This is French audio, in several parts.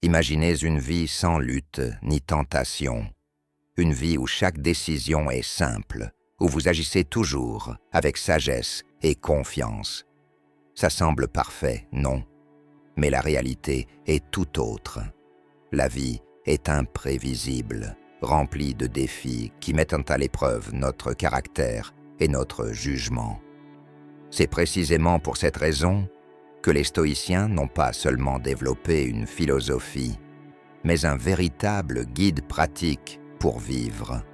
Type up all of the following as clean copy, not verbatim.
Imaginez une vie sans lutte ni tentation. Une vie où chaque décision est simple, où vous agissez toujours avec sagesse et confiance. Ça semble parfait, non? Mais la réalité est tout autre. La vie est imprévisible, remplie de défis qui mettent à l'épreuve notre caractère et notre jugement. C'est précisément pour cette raison que les stoïciens n'ont pas seulement développé une philosophie, mais un véritable guide pratique pour vivre.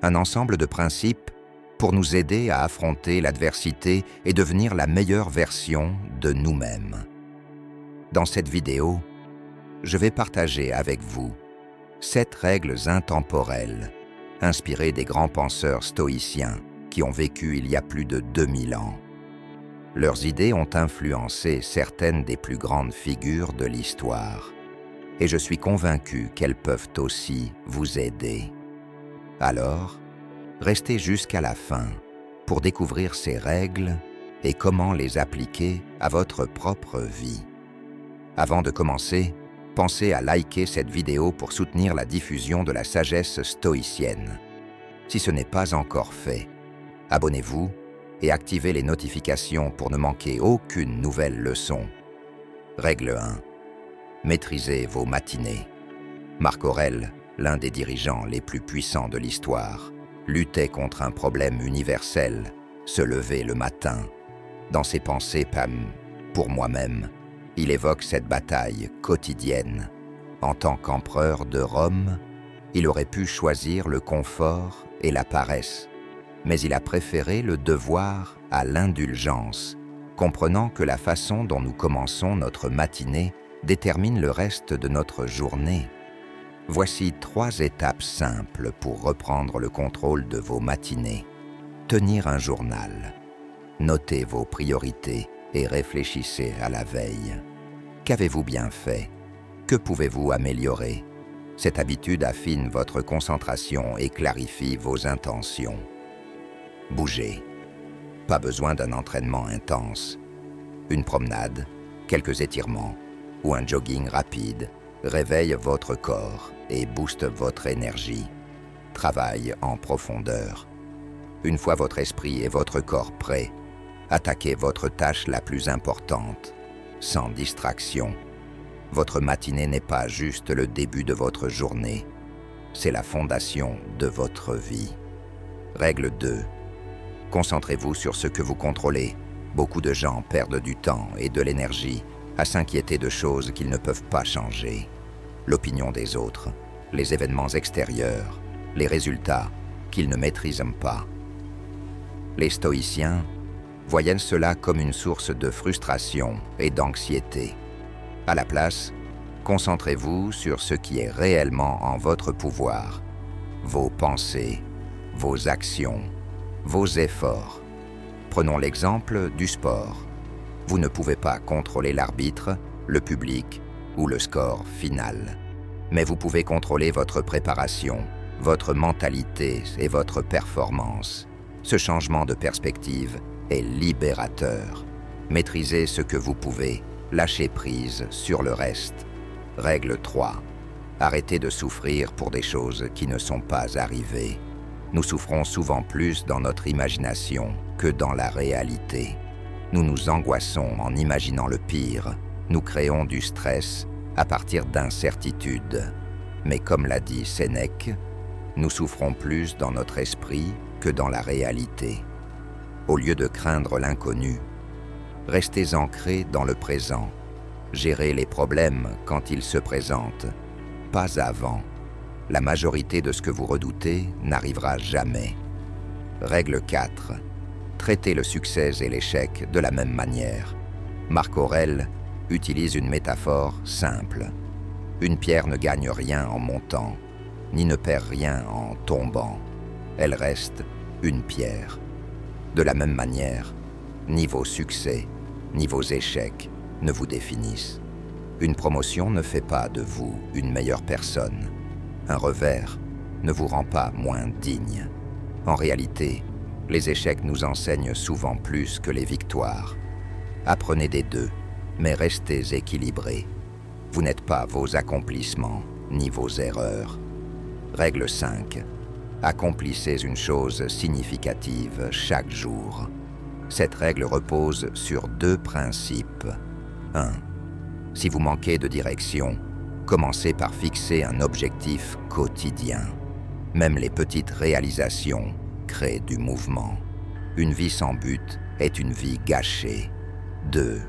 Un ensemble de principes pour nous aider à affronter l'adversité et devenir la meilleure version de nous-mêmes. Dans cette vidéo, je vais partager avec vous 7 règles intemporelles, inspirées des grands penseurs stoïciens qui ont vécu il y a plus de 2000 ans. Leurs idées ont influencé certaines des plus grandes figures de l'histoire, et je suis convaincu qu'elles peuvent aussi vous aider. Alors, restez jusqu'à la fin pour découvrir ces règles et comment les appliquer à votre propre vie. Avant de commencer, pensez à liker cette vidéo pour soutenir la diffusion de la sagesse stoïcienne. Si ce n'est pas encore fait, abonnez-vous et activez les notifications pour ne manquer aucune nouvelle leçon. Règle 1. Maîtrisez vos matinées. Marc Aurèle, l'un des dirigeants les plus puissants de l'histoire, luttait contre un problème universel, se lever le matin. Dans ses pensées, pour moi-même, il évoque cette bataille quotidienne. En tant qu'empereur de Rome, il aurait pu choisir le confort et la paresse, mais il a préféré le devoir à l'indulgence, comprenant que la façon dont nous commençons notre matinée détermine le reste de notre journée. Voici 3 étapes simples pour reprendre le contrôle de vos matinées. Tenir un journal. Notez vos priorités et réfléchissez à la veille. Qu'avez-vous bien fait? Que pouvez-vous améliorer? Cette habitude affine votre concentration et clarifie vos intentions. Bougez. Pas besoin d'un entraînement intense. Une promenade, quelques étirements ou un jogging rapide réveille votre corps et booste votre énergie. Travaille en profondeur. Une fois votre esprit et votre corps prêts, attaquez votre tâche la plus importante, sans distraction. Votre matinée n'est pas juste le début de votre journée, c'est la fondation de votre vie. Règle 2. Concentrez-vous sur ce que vous contrôlez. Beaucoup de gens perdent du temps et de l'énergie à s'inquiéter de choses qu'ils ne peuvent pas changer. L'opinion des autres, les événements extérieurs, les résultats qu'ils ne maîtrisent pas. Les stoïciens voyaient cela comme une source de frustration et d'anxiété. À la place, concentrez-vous sur ce qui est réellement en votre pouvoir, vos pensées, vos actions, vos efforts. Prenons l'exemple du sport. Vous ne pouvez pas contrôler l'arbitre, le public ou le score final. Mais vous pouvez contrôler votre préparation, votre mentalité et votre performance. Ce changement de perspective est libérateur. Maîtrisez ce que vous pouvez, lâchez prise sur le reste. Règle 3. Arrêtez de souffrir pour des choses qui ne sont pas arrivées. Nous souffrons souvent plus dans notre imagination que dans la réalité. Nous nous angoissons en imaginant le pire. Nous créons du stress à partir d'incertitudes. Mais comme l'a dit Sénèque, nous souffrons plus dans notre esprit que dans la réalité. Au lieu de craindre l'inconnu, restez ancrés dans le présent. Gérez les problèmes quand ils se présentent, pas avant. La majorité de ce que vous redoutez n'arrivera jamais. Règle 4. Traitez le succès et l'échec de la même manière. Marc Aurèle utilise une métaphore simple. Une pierre ne gagne rien en montant, ni ne perd rien en tombant. Elle reste une pierre. De la même manière, ni vos succès, ni vos échecs ne vous définissent. Une promotion ne fait pas de vous une meilleure personne. Un revers ne vous rend pas moins digne. En réalité, les échecs nous enseignent souvent plus que les victoires. Apprenez des deux, mais restez équilibrés. Vous n'êtes pas vos accomplissements, ni vos erreurs. Règle 5. Accomplissez une chose significative chaque jour. Cette règle repose sur 2 principes. 1. Si vous manquez de direction, commencez par fixer un objectif quotidien. Même les petites réalisations créent du mouvement. Une vie sans but est une vie gâchée. 2.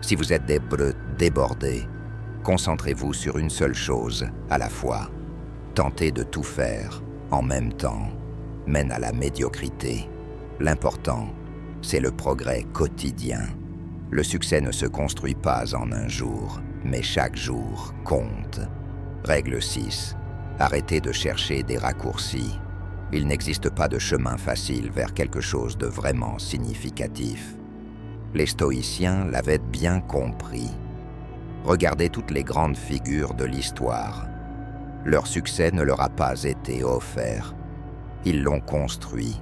Si vous êtes débordé, concentrez-vous sur une seule chose à la fois. Tenter de tout faire en même temps mène à la médiocrité. L'important, c'est le progrès quotidien. Le succès ne se construit pas en un jour, mais chaque jour compte. Règle 6. Arrêtez de chercher des raccourcis. Il n'existe pas de chemin facile vers quelque chose de vraiment significatif. Les stoïciens l'avaient bien compris. Regardez toutes les grandes figures de l'histoire. Leur succès ne leur a pas été offert. Ils l'ont construit.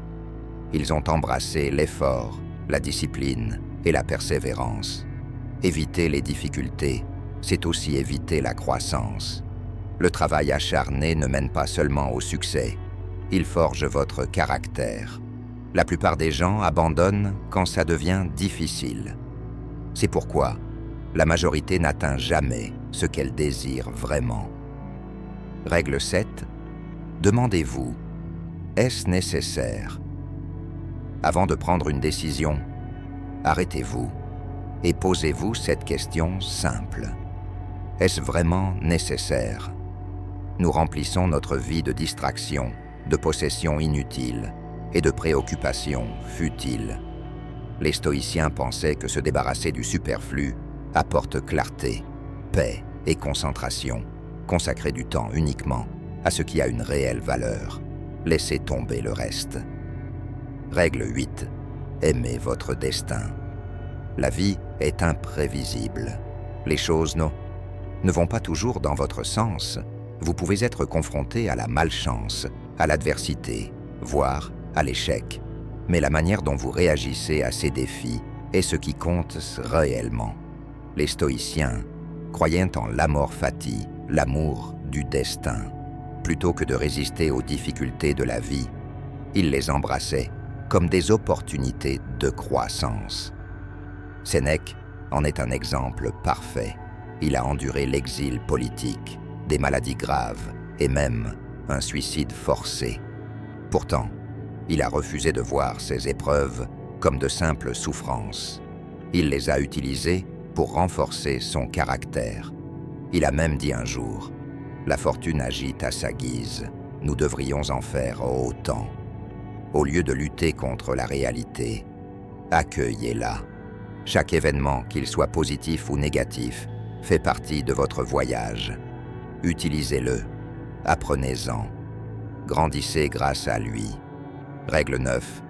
Ils ont embrassé l'effort, la discipline et la persévérance. Éviter les difficultés, c'est aussi éviter la croissance. Le travail acharné ne mène pas seulement au succès, il forge votre caractère. La plupart des gens abandonnent quand ça devient difficile. C'est pourquoi la majorité n'atteint jamais ce qu'elle désire vraiment. Règle 7. Demandez-vous, est-ce nécessaire? Avant de prendre une décision, arrêtez-vous et posez-vous cette question simple. Est-ce vraiment nécessaire? Nous remplissons notre vie de distractions, de possessions inutiles et de préoccupations futiles. Les stoïciens pensaient que se débarrasser du superflu apporte clarté, paix et concentration. Consacrez du temps uniquement à ce qui a une réelle valeur. Laissez tomber le reste. Règle 8. Aimez votre destin. La vie est imprévisible. Les choses ne vont pas toujours dans votre sens. Vous pouvez être confronté à la malchance, à l'adversité, voire à l'échec. Mais la manière dont vous réagissez à ces défis est ce qui compte réellement. Les stoïciens croyaient en l'amor fati, l'amour du destin. Plutôt que de résister aux difficultés de la vie, ils les embrassaient comme des opportunités de croissance. Sénèque en est un exemple parfait. Il a enduré l'exil politique, des maladies graves et même un suicide forcé. Pourtant, il a refusé de voir ces épreuves comme de simples souffrances. Il les a utilisées pour renforcer son caractère. Il a même dit un jour, « La fortune agit à sa guise, nous devrions en faire autant. » Au lieu de lutter contre la réalité, accueillez-la. Chaque événement, qu'il soit positif ou négatif, fait partie de votre voyage. Utilisez-le, apprenez-en, grandissez grâce à lui. Règle 9.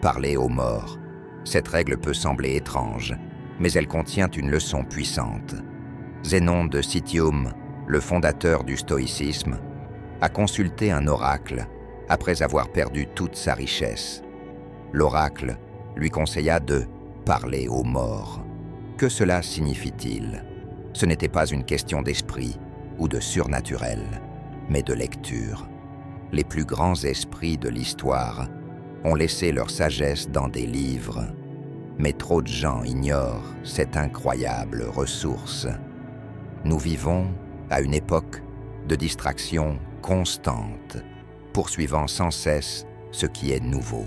Parlez aux morts. Cette règle peut sembler étrange, mais elle contient une leçon puissante. Zénon de Citium, le fondateur du stoïcisme, a consulté un oracle après avoir perdu toute sa richesse. L'oracle lui conseilla de parler aux morts. Que cela signifie-t-il? Ce n'était pas une question d'esprit ou de surnaturel, mais de lecture. Les plus grands esprits de l'histoire ont laissé leur sagesse dans des livres, mais trop de gens ignorent cette incroyable ressource. Nous vivons à une époque de distraction constante, poursuivant sans cesse ce qui est nouveau.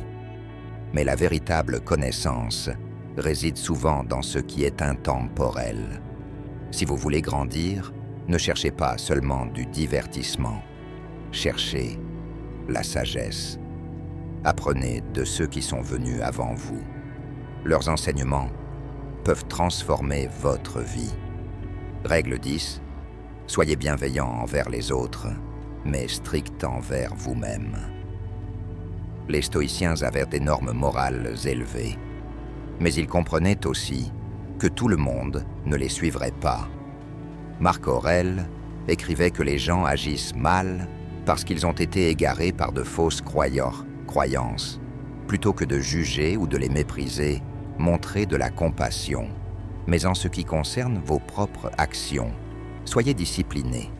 Mais la véritable connaissance réside souvent dans ce qui est intemporel. Si vous voulez grandir, ne cherchez pas seulement du divertissement, cherchez la sagesse. Apprenez de ceux qui sont venus avant vous. Leurs enseignements peuvent transformer votre vie. Règle 10. Soyez bienveillant envers les autres, mais strict envers vous-même. Les stoïciens avaient des normes morales élevées, mais ils comprenaient aussi que tout le monde ne les suivrait pas. Marc Aurèle écrivait que les gens agissent mal parce qu'ils ont été égarés par de fausses croyances. Plutôt que de juger ou de les mépriser, montrez de la compassion. Mais en ce qui concerne vos propres actions, Soyez discipliné.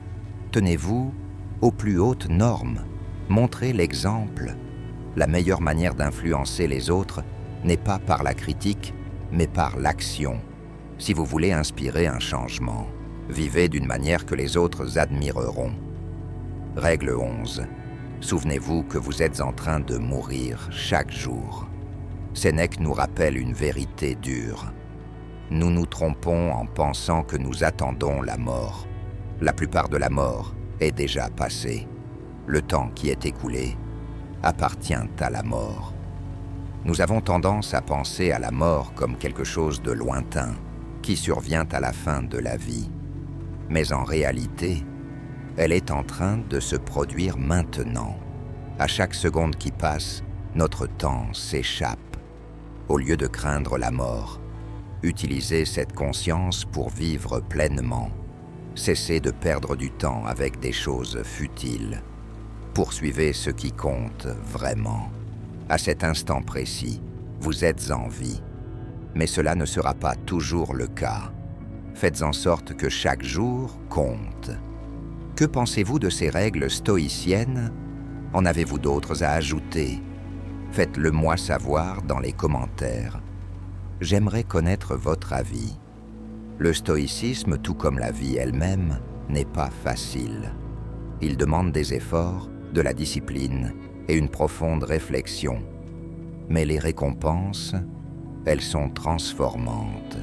Tenez-vous aux plus hautes normes. Montrez l'exemple. La meilleure manière d'influencer les autres n'est pas par la critique, mais par l'action. Si vous voulez inspirer un changement, vivez d'une manière que les autres admireront. Règle 11. Souvenez-vous que vous êtes en train de mourir chaque jour. Sénèque nous rappelle une vérité dure. Nous nous trompons en pensant que nous attendons la mort. La plupart de la mort est déjà passée. Le temps qui est écoulé appartient à la mort. Nous avons tendance à penser à la mort comme quelque chose de lointain, qui survient à la fin de la vie. Mais en réalité, elle est en train de se produire maintenant. À chaque seconde qui passe, notre temps s'échappe. Au lieu de craindre la mort, utilisez cette conscience pour vivre pleinement. Cessez de perdre du temps avec des choses futiles. Poursuivez ce qui compte vraiment. À cet instant précis, vous êtes en vie. Mais cela ne sera pas toujours le cas. Faites en sorte que chaque jour compte. Que pensez-vous de ces règles stoïciennes? En avez-vous d'autres à ajouter? Faites-le moi savoir dans les commentaires. J'aimerais connaître votre avis. Le stoïcisme, tout comme la vie elle-même, n'est pas facile. Il demande des efforts, de la discipline et une profonde réflexion. Mais les récompenses, elles sont transformantes.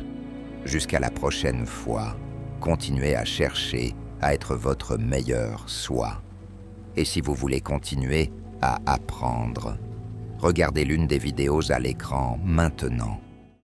Jusqu'à la prochaine fois, continuez à chercher à être votre meilleur soi. Et si vous voulez continuer à apprendre, regardez l'une des vidéos à l'écran maintenant.